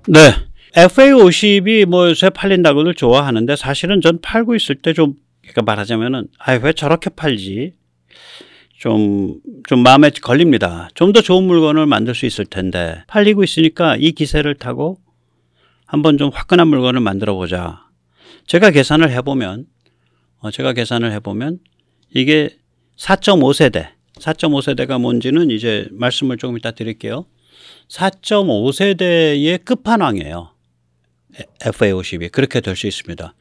네. FA50이 뭐 요새 팔린다고들 좋아하는데 사실은 전 팔고 있을 때 좀 그러니까 말하자면은 왜 저렇게 팔지? 좀 마음에 걸립니다. 좀 더 좋은 물건을 만들 수 있을 텐데 팔리고 있으니까 이 기세를 타고 한번 좀 화끈한 물건을 만들어 보자. 제가 계산을 해보면 이게 4.5세대 4.5세대가 뭔지는 이제 말씀을 조금 이따 드릴게요. 4.5세대의 끝판왕이에요. FA50이 그렇게 될 수 있습니다.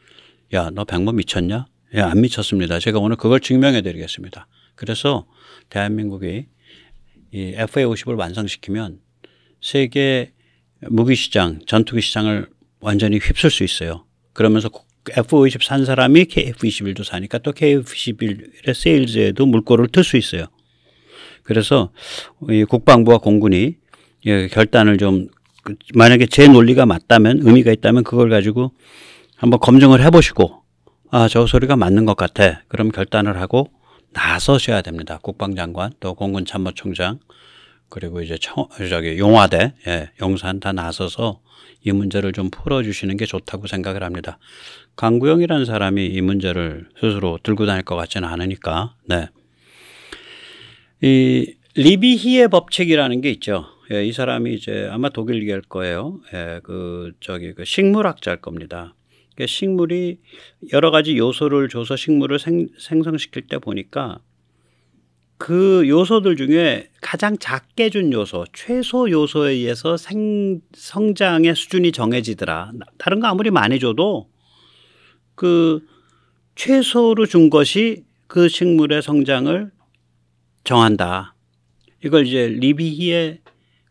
야, 너 100번 미쳤냐? 야, 안 미쳤습니다. 제가 오늘 그걸 증명해 드리겠습니다. 그래서 대한민국이 이 FA50을 완성시키면 세계 무기시장, 전투기 시장을 완전히 휩쓸 수 있어요. 그러면서 F-50 산 사람이 KF-21도 사니까 또 KF-21의 세일즈에도 물꼬를 틀 수 있어요. 그래서 이 국방부와 공군이 결단을 좀 만약에 제 논리가 맞다면 의미가 있다면 그걸 가지고 한번 검증을 해보시고 저 소리가 맞는 것 같아. 그럼 결단을 하고 나서셔야 됩니다. 국방장관 또 공군참모총장 그리고 이제 용화대 용산 다 나서서 이 문제를 좀 풀어주시는 게 좋다고 생각을 합니다. 강구영이라는 사람이 이 문제를 스스로 들고 다닐 것 같지는 않으니까. 네. 이 리비히의 법칙이라는 게 있죠. 이 사람이 이제 아마 독일계일 거예요. 그 식물학자일 겁니다. 식물이 여러 가지 요소를 줘서 식물을 생성시킬 때 보니까 그 요소들 중에 가장 작게 준 요소, 최소 요소에 의해서 성장의 수준이 정해지더라. 다른 거 아무리 많이 줘도 그 최소로 준 것이 그 식물의 성장을 정한다. 이걸 이제 리비히의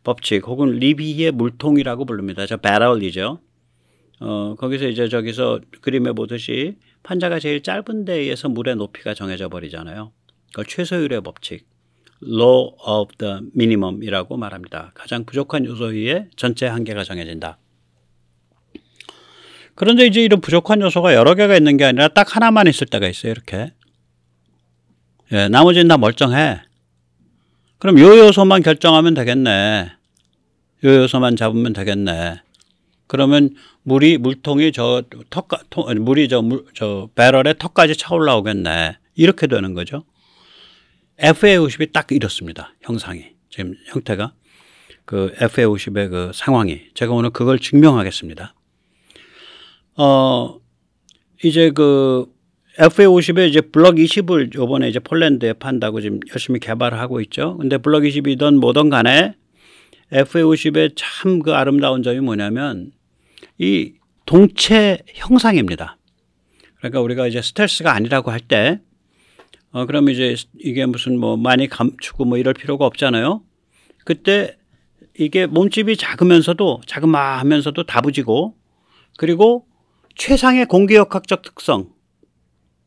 법칙 혹은 리비히의 물통이라고 부릅니다. 저 배럴이죠. 거기서 이제 저기서 그림에 보듯이 판자가 제일 짧은 데에 의해서 물의 높이가 정해져 버리잖아요. 그걸 최소율의 법칙, Law of the Minimum이라고 말합니다. 가장 부족한 요소에 의해 전체 한계가 정해진다. 그런데 이제 이런 부족한 요소가 여러 개가 있는 게 아니라 딱 하나만 있을 때가 있어요. 이렇게. 나머지는 다 멀쩡해. 그럼 요 요소만 결정하면 되겠네. 요 요소만 잡으면 되겠네. 그러면 물통이 물이 저 배럴의 턱까지 차 올라오겠네. 이렇게 되는 거죠. FA50이 딱 이렇습니다. 형상이. 지금 형태가. 그 FA50의 그 상황이. 제가 오늘 그걸 증명하겠습니다. 이제 그 FA50의 이제 블럭 20을 요번에 이제 폴란드에 판다고 지금 열심히 개발을 하고 있죠. 근데 블럭 20이든 뭐든 간에 FA50의 참 그 아름다운 점이 뭐냐면 이 동체 형상입니다. 그러니까 우리가 이제 스텔스가 아니라고 할 때 그럼 이제 이게 무슨 뭐 많이 감추고 뭐 이럴 필요가 없잖아요. 그때 이게 몸집이 자그마하면서도 다부지고 그리고 최상의 공기역학적 특성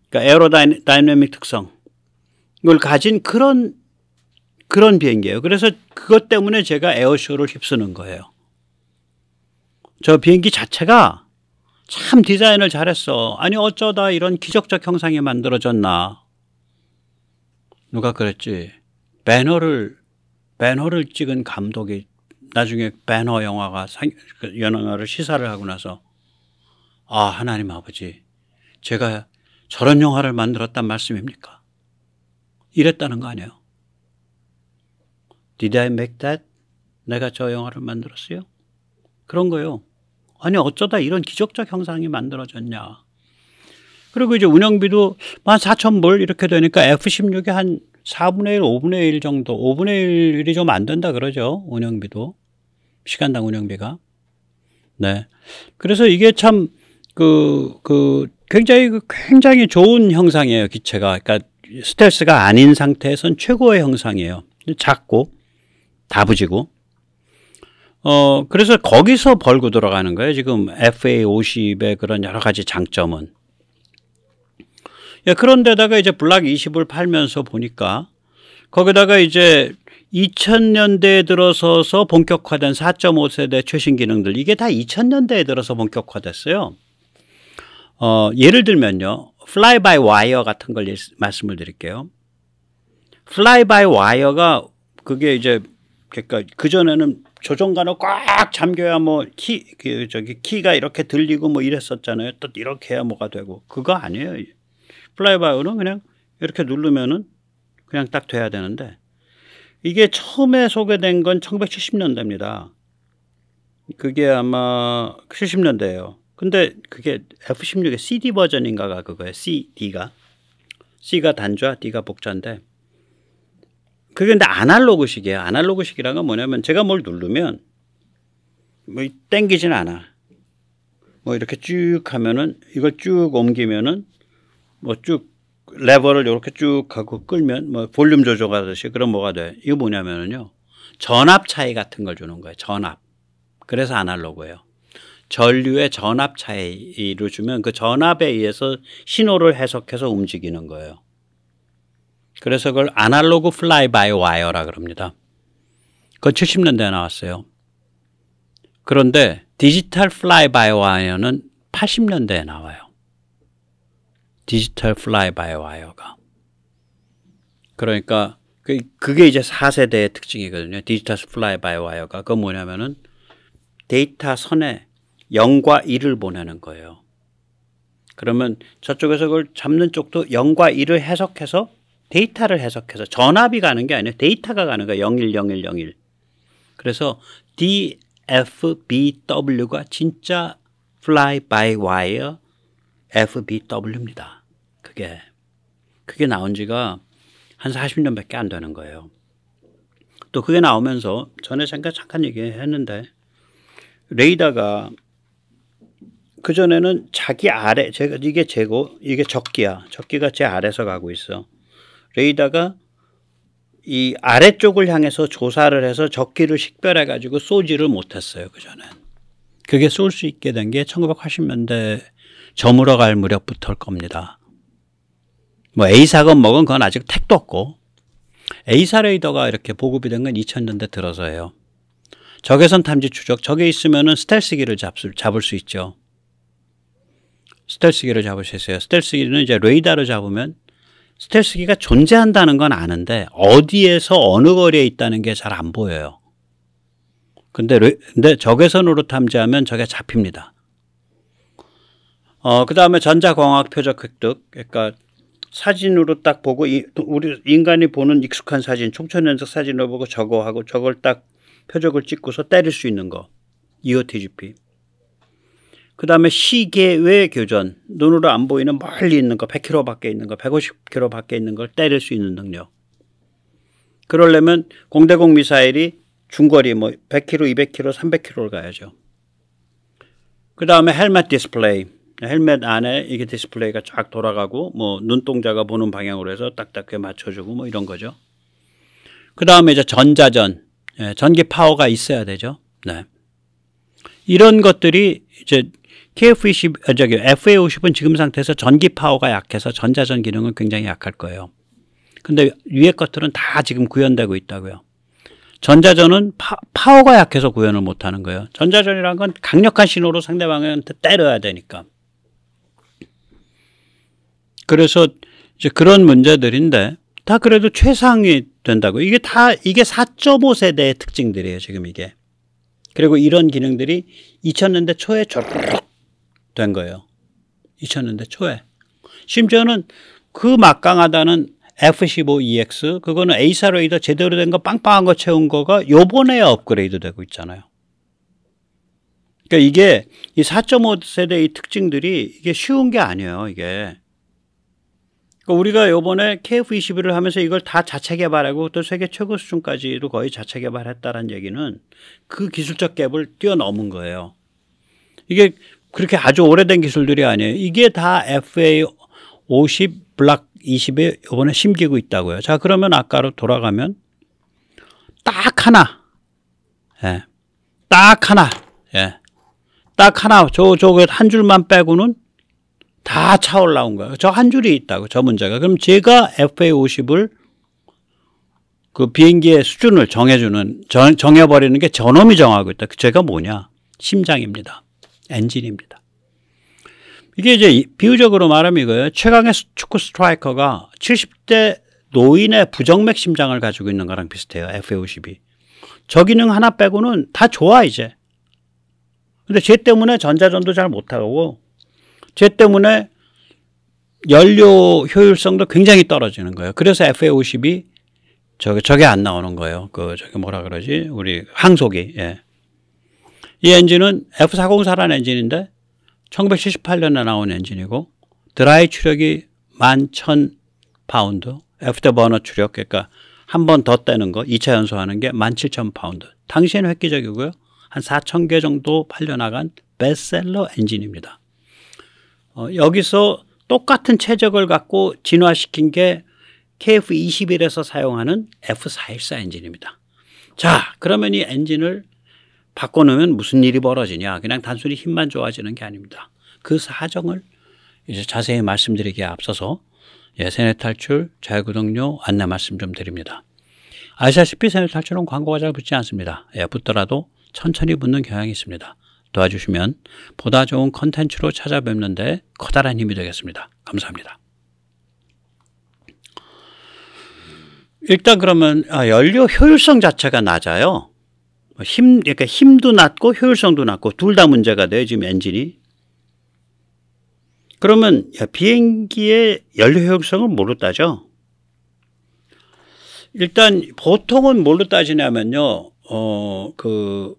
그러니까 에어로다이내믹 특성 이걸 가진 그런 비행기예요. 그래서 그것 때문에 제가 에어쇼를 휩쓰는 거예요. 저 비행기 자체가 참 디자인을 잘했어. 아니 어쩌다 이런 기적적 형상이 만들어졌나. 누가 그랬지. 배너를 찍은 감독이 나중에 배너 영화를 시사를 하고 나서 하나님 아버지 제가 저런 영화를 만들었단 말씀입니까? 이랬다는 거 아니에요. Did I make that? 내가 저 영화를 만들었어요? 그런 거예요. 아니 어쩌다 이런 기적적 형상이 만들어졌냐. 그리고 이제 운영비도 14,000불 이렇게 되니까 F-16이 한 4분의 1, 5분의 1 정도 5분의 1이 좀 안 된다 그러죠. 운영비도. 시간당 운영비가. 네. 그래서 이게 참 굉장히 좋은 형상이에요. 기체가. 그러니까 스텔스가 아닌 상태에선 최고의 형상이에요. 작고 다부지고. 그래서 거기서 벌고 들어가는 거예요. 지금 FA50의 그런 여러 가지 장점은. 그런데다가 이제 블락 20을 팔면서 보니까 거기다가 이제 2000년대에 들어서서 본격화된 4.5세대 최신 기능들 이게 다 2000년대에 들어서 본격화됐어요. 예를 들면요. fly by wire 같은 걸 말씀을 드릴게요. fly by wire가 그게 이제 그러니까 그전에는 조종간을 꽉 잠겨야 뭐 키가 이렇게 들리고 뭐 이랬었잖아요. 또 이렇게 해야 뭐가 되고. 그거 아니에요. 플라이바이오는 그냥 이렇게 누르면은 그냥 딱 돼야 되는데, 이게 처음에 소개된 건 1970년대입니다. 그게 아마 70년대예요. 근데 그게 F16의 CD 버전인가가 그거예요. CD가. C가 단좌, D가 복자인데, 그게 근데 아날로그식이에요. 아날로그식이란 건 뭐냐면 제가 뭘 누르면 뭐 땡기진 않아. 뭐 이렇게 쭉 하면은, 이걸 쭉 옮기면은 뭐 쭉 레버를 이렇게 쭉 하고 끌면 뭐 볼륨 조절하듯이, 그럼 뭐가 돼? 이거 뭐냐면은요, 전압 차이 같은 걸 주는 거예요. 전압. 그래서 아날로그예요. 전류의 전압 차이를 주면 그 전압에 의해서 신호를 해석해서 움직이는 거예요. 그래서 그걸 아날로그 플라이 바이 와이어라 그럽니다. 그건 70년대에 나왔어요. 그런데 디지털 플라이 바이 와이어는 80년대에 나와요. 디지털 플라이 바이 와이어가. 그러니까 그게 이제 4세대의 특징이거든요. 디지털 플라이 바이 와이어가. 그건 뭐냐면은 데이터 선에 0과 1을 보내는 거예요. 그러면 저쪽에서 그걸 잡는 쪽도 0과 1을 해석해서, 데이터를 해석해서, 전압이 가는 게 아니에요. 데이터가 가는 거예요. 010101. 그래서 DFBW가 진짜 Fly by Wire FBW입니다. 그게 나온 지가 한 40년밖에 안 되는 거예요. 또 그게 나오면서 전에 잠깐 얘기했는데, 레이더가 그전에는 자기 아래, 이게 제고, 이게 적기야. 적기가 제 아래서 가고 있어. 레이더가 이 아래쪽을 향해서 조사를 해서 적기를 식별해 가지고 쏘지를 못했어요. 그전엔. 그게 쏠 수 있게 된 게 1980년대 저물어 갈 무렵부터일 겁니다. 뭐 A사건 먹은 건 아직 택도 없고, A사 레이더가 이렇게 보급이 된 건 2000년대 들어서예요. 적외선 탐지 추적, 적에 있으면은 스텔스기를 잡을 수 있죠. 스텔스기를 잡을 수 있어요. 스텔스기는 이제 레이더를 잡으면, 스텔스기가 존재한다는 건 아는데 어디에서 어느 거리에 있다는 게 잘 안 보여요. 근데 적외선으로 탐지하면 저게 잡힙니다. 그 다음에 전자광학 표적 획득. 그러니까 사진으로 딱 보고, 우리 인간이 보는 익숙한 사진, 총천연적 사진을 보고 저거하고 저걸 딱 표적을 찍고서 때릴 수 있는 거. EOTGP. 그 다음에 시계 외 교전. 눈으로 안 보이는 멀리 있는 거, 100km 밖에 있는 거, 150km 밖에 있는 걸 때릴 수 있는 능력. 그러려면 공대공 미사일이 중거리 뭐 100km, 200km, 300km를 가야죠. 그 다음에 헬멧 디스플레이. 헬멧 안에 이게 디스플레이가 쫙 돌아가고, 뭐 눈동자가 보는 방향으로 해서 딱딱 맞춰주고 뭐 이런 거죠. 그 다음에 이제 전자전. 전기 파워가 있어야 되죠. 네. 이런 것들이 이제 FA50은 지금 상태에서 전기 파워가 약해서 전자전 기능은 굉장히 약할 거예요. 근데 위에 것들은 다 지금 구현되고 있다고요. 전자전은 파워가 약해서 구현을 못하는 거예요. 전자전이란 건 강력한 신호로 상대방한테 때려야 되니까. 그래서 이제 그런 문제들인데, 다 그래도 최상위 된다고. 이게 4.5 세대의 특징들이에요, 지금 이게. 그리고 이런 기능들이 2000년대 초에 쫙 된 거예요. 2000년대 초에. 심지어는 그 막강하다는 F-15EX, 그거는 A사 레이더 제대로 된 거 빵빵한 거 채운 거가 요번에 업그레이드 되고 있잖아요. 그러니까 이게 이 4.5 세대의 특징들이 이게 쉬운 게 아니에요, 이게. 그러니까 우리가 요번에 KF-21을 하면서 이걸 다 자체 개발하고 또 세계 최고 수준까지도 거의 자체 개발했다는 얘기는 그 기술적 갭을 뛰어넘은 거예요. 이게 그렇게 아주 오래된 기술들이 아니에요. 이게 다 FA50 블락 20에 이번에 심기고 있다고요. 자, 그러면 아까로 돌아가면 딱 하나. 예. 딱 하나. 예. 딱 하나. 저거 한 줄만 빼고는 다 차 올라온 거예요. 저 한 줄이 있다고, 저 문제가. 그럼 제가 FA50을 그 비행기의 수준을 정해버리는 게 저놈이 정하고 있다. 제가 뭐냐? 심장입니다. 엔진입니다. 이게 이제 비유적으로 말하면 이거예요. 최강의 축구 스트라이커가 70대 노인의 부정맥 심장을 가지고 있는 거랑 비슷해요. FA50이. 저 기능 하나 빼고는 다 좋아 이제. 근데 쟤 때문에 전자전도 잘 못하고 쟤 때문에 연료 효율성도 굉장히 떨어지는 거예요. 그래서 FA50이 저게 안 나오는 거예요. 저기 뭐라 그러지? 우리 항속이. 예. 이 엔진은 F404라는 엔진인데 1978년에 나온 엔진이고 드라이 추력이 11,000파운드, 애프터버너 추력 그러니까 한 번 더 떼는 거 2차 연소하는 게 17,000파운드. 당시에는 획기적이고요. 한 4,000개 정도 팔려나간 베스트셀러 엔진입니다. 여기서 똑같은 최적을 갖고 진화시킨 게 KF21에서 사용하는 F414 엔진입니다. 자, 그러면 이 엔진을 바꿔놓으면 무슨 일이 벌어지냐. 그냥 단순히 힘만 좋아지는 게 아닙니다. 그 사정을 이제 자세히 말씀드리기에 앞서서 세뇌 탈출, 자유구독료 안내 말씀 좀 드립니다. 아시다시피 세뇌 탈출은 광고가 잘 붙지 않습니다. 붙더라도 천천히 붙는 경향이 있습니다. 도와주시면 보다 좋은 컨텐츠로 찾아뵙는데 커다란 힘이 되겠습니다. 감사합니다. 일단 그러면 연료 효율성 자체가 낮아요. 그러니까 힘도 낮고 효율성도 낮고 둘 다 문제가 돼요. 지금 엔진이. 그러면 비행기의 연료 효율성을 뭘로 따져? 일단 보통은 뭘로 따지냐면요. 그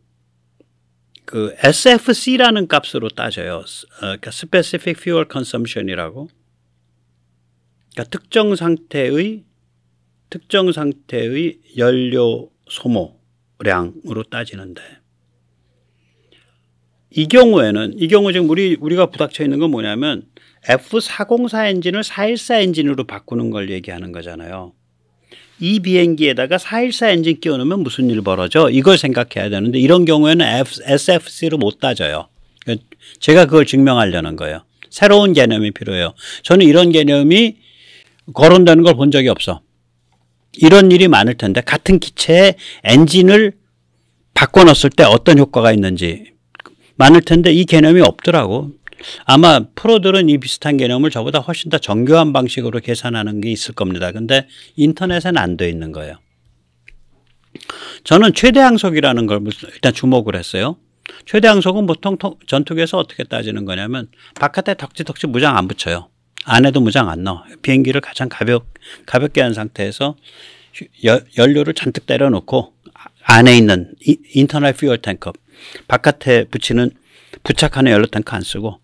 SFC라는 값으로 따져요. 그러니까 Specific Fuel Consumption이라고. 그러니까 특정 상태의 연료 소모량으로 따지는데 이 경우 지금 우리가 부닥쳐 있는 건 뭐냐면 F404 엔진을 414 엔진으로 바꾸는 걸 얘기하는 거잖아요. 이 비행기에다가 414 엔진 끼워놓으면 무슨 일 벌어져? 이걸 생각해야 되는데 이런 경우에는 SFC로 못 따져요. 제가 그걸 증명하려는 거예요. 새로운 개념이 필요해요. 저는 이런 개념이 거론되는 걸 본 적이 없어. 이런 일이 많을 텐데 같은 기체의 엔진을 바꿔놨을 때 어떤 효과가 있는지 많을 텐데 이 개념이 없더라고. 아마 프로들은 이 비슷한 개념을 저보다 훨씬 더 정교한 방식으로 계산하는 게 있을 겁니다. 근데 인터넷에는 안 돼 있는 거예요. 저는 최대 항속이라는 걸 일단 주목을 했어요. 최대 항속은 보통 전투기에서 어떻게 따지는 거냐면 바깥에 덕지덕지 무장 안 붙여요. 안에도 무장 안 넣어. 비행기를 가장 가볍게 한 상태에서 연료를 잔뜩 때려놓고 안에 있는 인터널 퓨얼 탱커 바깥에 부착하는 연료 탱크 안 쓰고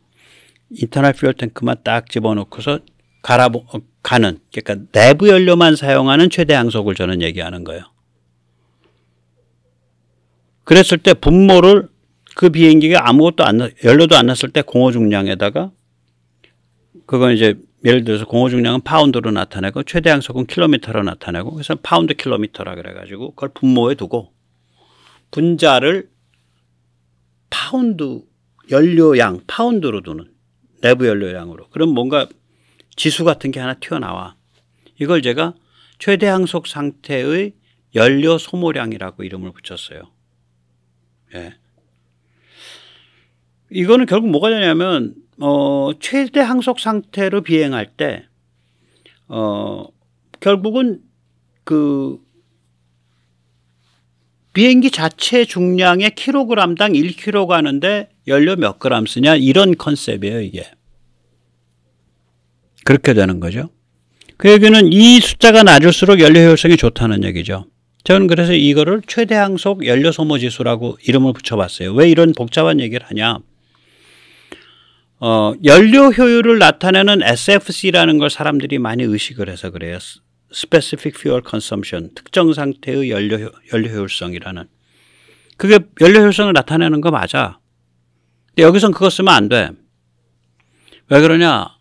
인터널 퓨얼 탱크만 딱 집어넣고서 가는 그러니까 내부 연료만 사용하는 최대 항속을 저는 얘기하는 거예요. 그랬을 때 분모를 그 비행기가 연료도 안 났을 때 공호 중량에다가 그건 이제 예를 들어서 공호 중량은 파운드로 나타내고 최대 항속은 킬로미터로 나타내고 그래서 파운드 킬로미터라 그래가지고 그걸 분모에 두고 분자를 파운드 연료양 파운드로 두는 내부 연료량으로 그럼 뭔가 지수 같은 게 하나 튀어나와. 이걸 제가 최대 항속 상태의 연료 소모량이라고 이름을 붙였어요. 예. 이거는 결국 뭐가 되냐면 최대 항속 상태로 비행할 때 결국은 그 비행기 자체 중량의 킬로그램당 1kg 가는데 연료 몇 그램 쓰냐 이런 컨셉이에요. 이게 그렇게 되는 거죠. 그 얘기는 이 숫자가 낮을수록 연료 효율성이 좋다는 얘기죠. 저는 그래서 이거를 최대 항속 연료 소모 지수라고 이름을 붙여봤어요. 왜 이런 복잡한 얘기를 하냐. 연료 효율을 나타내는 SFC라는 걸 사람들이 많이 의식을 해서 그래요. Specific Fuel Consumption, 특정 상태의 연료 효율성이라는. 그게 연료 효율성을 나타내는 거 맞아. 근데 여기선 그거 쓰면 안 돼. 왜 그러냐.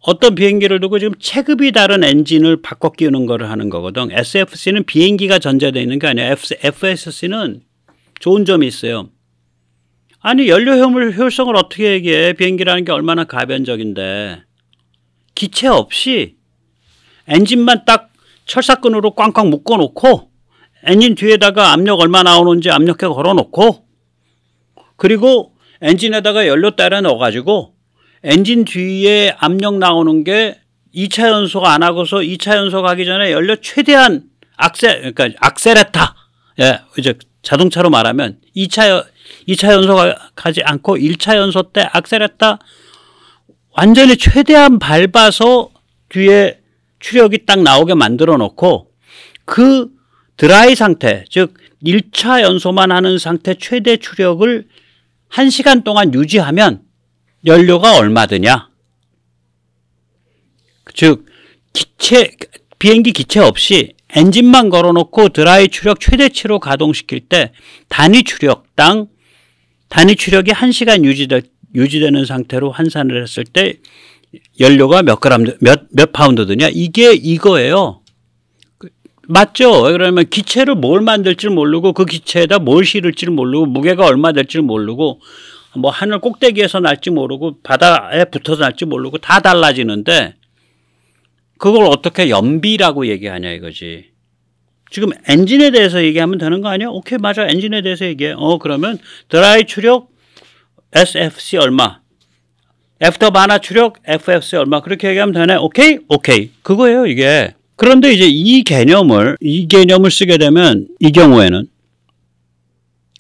어떤 비행기를 두고 지금 체급이 다른 엔진을 바꿔 끼우는 거를 하는 거거든. SFC는 비행기가 전제되어 있는 게 아니야. FSC는 좋은 점이 있어요. 아니 연료 효율성을 어떻게 얘기해. 비행기라는 게 얼마나 가변적인데 기체 없이 엔진만 딱 철사끈으로 꽝꽝 묶어놓고 엔진 뒤에다가 압력 얼마 나오는지 압력계 걸어놓고 그리고 엔진에다가 연료 따라 넣어가지고 엔진 뒤에 압력 나오는 게 2차 연소 안 하고서 2차 연소 가기 전에 연료 최대한 그러니까 악셀레타 예, 이제 자동차로 말하면 2차 연소 가지 않고 1차 연소 때 악셀했다 완전히 최대한 밟아서 뒤에 추력이 딱 나오게 만들어 놓고 그 드라이 상태, 즉 1차 연소만 하는 상태 최대 추력을 1시간 동안 유지하면 연료가 얼마 드냐? 즉 비행기 기체 없이 엔진만 걸어놓고 드라이 추력 최대치로 가동시킬 때 단위 추력이 1시간 유지되는 상태로 환산을 했을 때 연료가 몇 파운드 드냐? 이게 이거예요. 맞죠? 그러면 기체를 뭘 만들지 모르고 그 기체에다 뭘 실을지 모르고 무게가 얼마 될지 모르고 뭐 하늘 꼭대기에서 날지 모르고 바다에 붙어서 날지 모르고 다 달라지는데 그걸 어떻게 연비라고 얘기하냐 이거지. 지금 엔진에 대해서 얘기하면 되는 거 아니야? 오케이, 맞아. 엔진에 대해서 얘기해. 그러면 드라이 추력 SFC 얼마? 애프터 바나 추력 FFC 얼마? 그렇게 얘기하면 되네. 오케이? 오케이. 그거예요, 이게. 그런데 이제 이 개념을 쓰게 되면 이 경우에는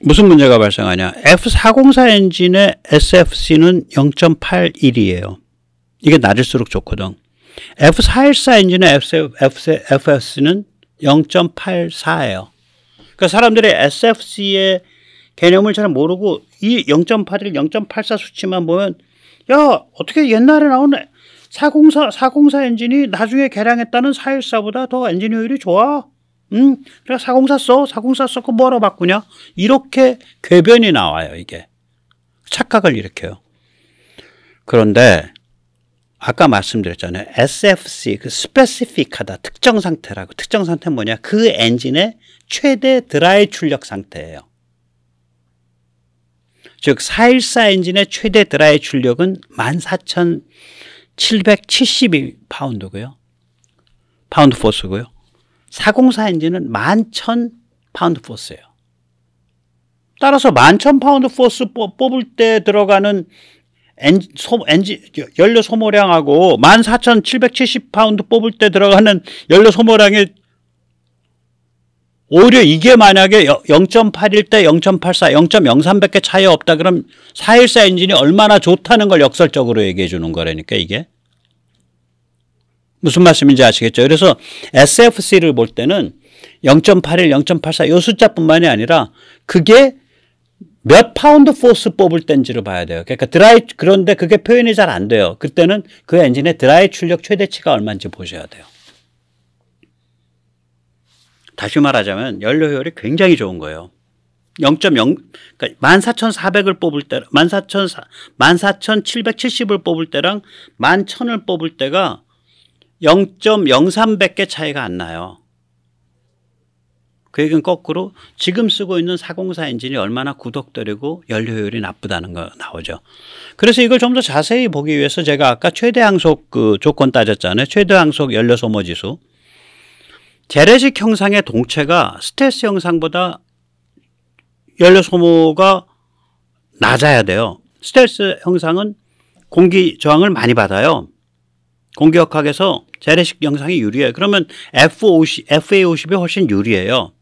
무슨 문제가 발생하냐? F404 엔진의 SFC는 0.81이에요. 이게 낮을수록 좋거든. F414 엔진의 FFC는 0.84예요. 그러니까 사람들이 SFC의 개념을 잘 모르고 이 0.81, 0.84 수치만 보면 야, 어떻게 옛날에 나온 404 엔진이 나중에 개량했다는 414보다 더 엔진 효율이 좋아? 그래 404 써. 404 썼고 뭐로 바꾸냐? 이렇게 궤변이 나와요, 이게. 착각을 일으켜요. 그런데 아까 말씀드렸잖아요. SFC, 그 스페시픽하다. 특정 상태라고. 특정 상태는 뭐냐? 그 엔진의 최대 드라이 출력 상태예요. 즉 414 엔진의 최대 드라이 출력은 14,772파운드고요. 파운드 포스고요. 404 엔진은 11,000파운드 포스예요. 따라서 11,000파운드 포스 뽑을 때 들어가는 연료 소모량하고 14,770파운드 뽑을 때 들어가는 연료 소모량이 오히려 이게 만약에 0.81 대 0.84, 0.03밖에 차이 없다 그럼 414 엔진이 얼마나 좋다는 걸 역설적으로 얘기해 주는 거라니까 이게. 무슨 말씀인지 아시겠죠? 그래서 SFC를 볼 때는 0.81, 0.84 이 숫자뿐만이 아니라 그게 몇 파운드 포스 뽑을 때인지를 봐야 돼요. 그러니까 그런데 그게 표현이 잘 안 돼요. 그때는 그 엔진의 드라이 출력 최대치가 얼마인지 보셔야 돼요. 다시 말하자면 연료 효율이 굉장히 좋은 거예요. 0.0, 그러니까 14,400을 뽑을 때, 14,770을 뽑을 때랑 11,000을 뽑을 때가 0.03밖에 차이가 안 나요. 그 얘기는 거꾸로 지금 쓰고 있는 404 엔진이 얼마나 구독되고 연료 효율이 나쁘다는 거 나오죠. 그래서 이걸 좀 더 자세히 보기 위해서 제가 아까 최대 항속 그 조건 따졌잖아요. 최대 항속 연료 소모 지수. 재래식 형상의 동체가 스텔스 형상보다 연료 소모가 낮아야 돼요. 스텔스 형상은 공기 저항을 많이 받아요. 공기역학에서 재래식 형상이 유리해요. 그러면 FA50이 훨씬 유리해요.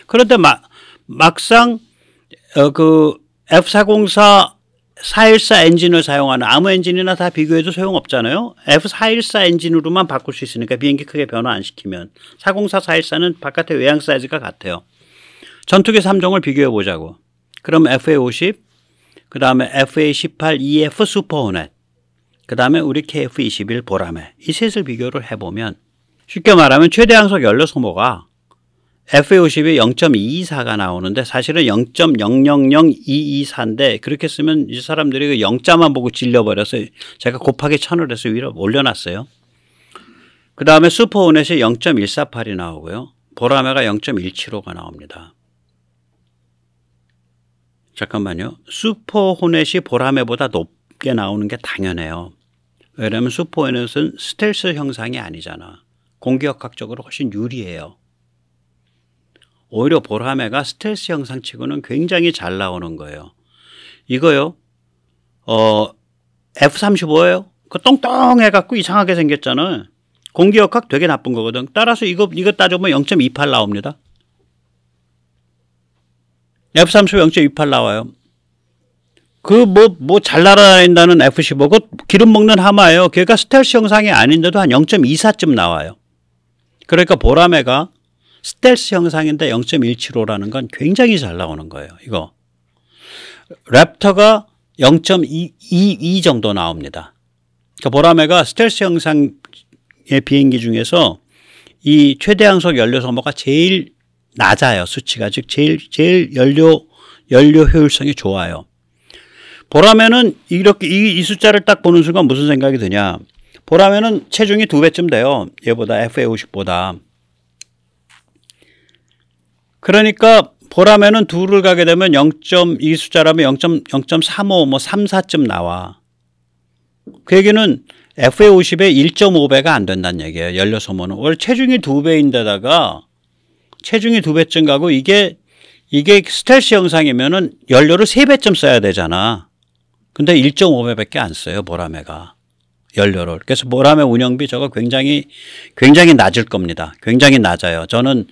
그런데 막상 그 F404 414 엔진을 사용하는 아무 엔진이나 다 비교해도 소용없잖아요. F414 엔진으로만 바꿀 수 있으니까 비행기 크게 변화 안 시키면. 404, 414는 바깥의 외양 사이즈가 같아요. 전투기 3종을 비교해 보자고. 그럼 FA50, 그 다음에 FA18 EF 슈퍼 호넷, 그 다음에 우리 KF21 보라매. 이 셋을 비교를 해보면 쉽게 말하면 최대 항속 연료 소모가 FA50이 0.224가 나오는데 사실은 0.000224인데 그렇게 쓰면 이 사람들이 그 0자만 보고 질려버려서 제가 곱하기 1000을 해서 위로 올려놨어요. 그 다음에 슈퍼 호넷이 0.148이 나오고요. 보라매가 0.175가 나옵니다. 잠깐만요. 슈퍼 호넷이 보라매보다 높게 나오는 게 당연해요. 왜냐하면 슈퍼 호넷은 스텔스 형상이 아니잖아. 공기역학적으로 훨씬 유리해요. 오히려 보라매가 스텔스 형상치고는 굉장히 잘 나오는 거예요. 이거요. F35예요. 그 똥똥해갖고 이상하게 생겼잖아요. 공기역학 되게 나쁜 거거든. 따라서 이거 따져보면 0.28 나옵니다. F-35 0.28 나와요. 그 잘 날아다닌다는 F-15, 그 기름 먹는 하마예요. 걔가 스텔스 형상이 아닌데도 한 0.24쯤 나와요. 그러니까 보라매가 스텔스 형상인데 0.175라는 건 굉장히 잘 나오는 거예요. 이거. 랩터가 0.22 정도 나옵니다. 그러니까 보라매가 스텔스 형상의 비행기 중에서 이 최대 항속 연료 소모가 제일 낮아요. 수치가. 즉 제일 연료 효율성이 좋아요. 보라매는 이렇게 이 숫자를 딱 보는 순간 무슨 생각이 드냐. 보라매는 체중이 2배쯤 돼요. 얘보다 FA50보다. 그러니까 보라매는 2를 가게 되면 이 숫자라면 0.35 뭐 3, 4쯤 나와. 그 얘기는 FA50의 1.5배가 안 된다는 얘기예요. 연료 소모는. 원래 체중이 2배인데다가 체중이 2배쯤 가고 이게 스텔스 형상이면은 연료를 3배쯤 써야 되잖아. 근데 1.5배밖에 안 써요. 보라매가. 연료를. 그래서 보라매 운영비 저거 굉장히 낮을 겁니다. 굉장히 낮아요. 저는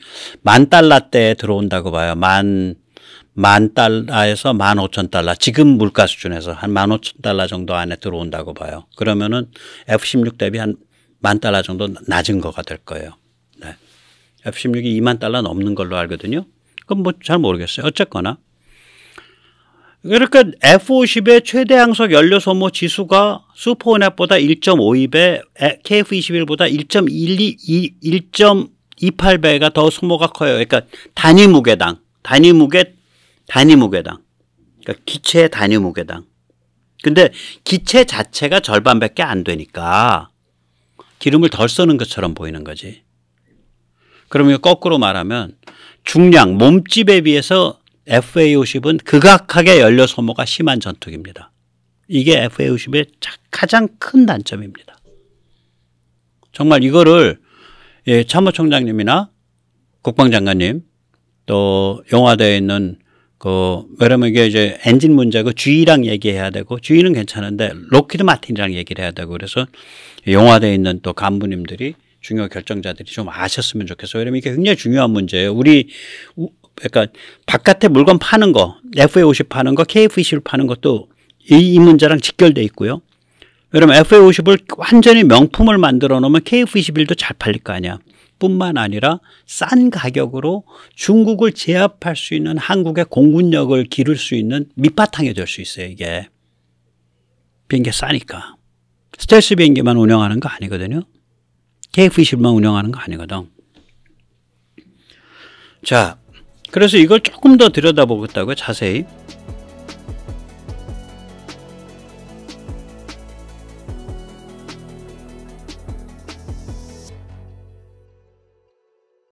$10,000대에 들어온다고 봐요. $10,000에서 $15,000. 지금 물가 수준에서 한 $15,000 정도 안에 들어온다고 봐요. 그러면은 F-16 대비 한 $10,000 정도 낮은 거가 될 거예요. 네. F-16이 $20,000 넘는 걸로 알거든요. 그건 뭐 잘 모르겠어요. 어쨌거나. 그러니까 F-50의 최대 항속 연료 소모 지수가 슈퍼호넷보다 1.52배, KF-21보다 1.28배가 더 소모가 커요. 그러니까 단위 무게당. 그러니까 기체 단위 무게당. 근데 기체 자체가 절반밖에 안 되니까 기름을 덜 쓰는 것처럼 보이는 거지. 그러면 거꾸로 말하면 중량, 몸집에 비해서 FA-50은 극악하게 연료 소모가 심한 전투기입니다. 이게 FA-50의 가장 큰 단점입니다. 정말 이거를 참모총장님이나 국방장관님 또 영화대에 있는 왜냐면 이게 이제 엔진 문제고 GE랑 얘기해야 되고 GE는 괜찮은데 록히드 마틴이랑 얘기를 해야 되고 그래서 영화대에 있는 또 간부님들이 중요 결정자들이 좀 아셨으면 좋겠어요. 왜냐면 이게 굉장히 중요한 문제예요. 그러니까 바깥에 물건 파는 거, FA-50 파는 거, KF-21 파는 것도 이 문제랑 직결돼 있고요. 왜냐면 FA-50을 완전히 명품을 만들어 놓으면 KF-21도 잘 팔릴 거 아니야. 뿐만 아니라 싼 가격으로 중국을 제압할 수 있는 한국의 공군력을 기를 수 있는 밑바탕이 될 수 있어요. 이게. 비행기가 싸니까. 스텔스 비행기만 운영하는 거 아니거든요. KF-21만 운영하는 거 아니거든. 자, 그래서 이걸 조금 더 들여다보겠다고요. 자세히.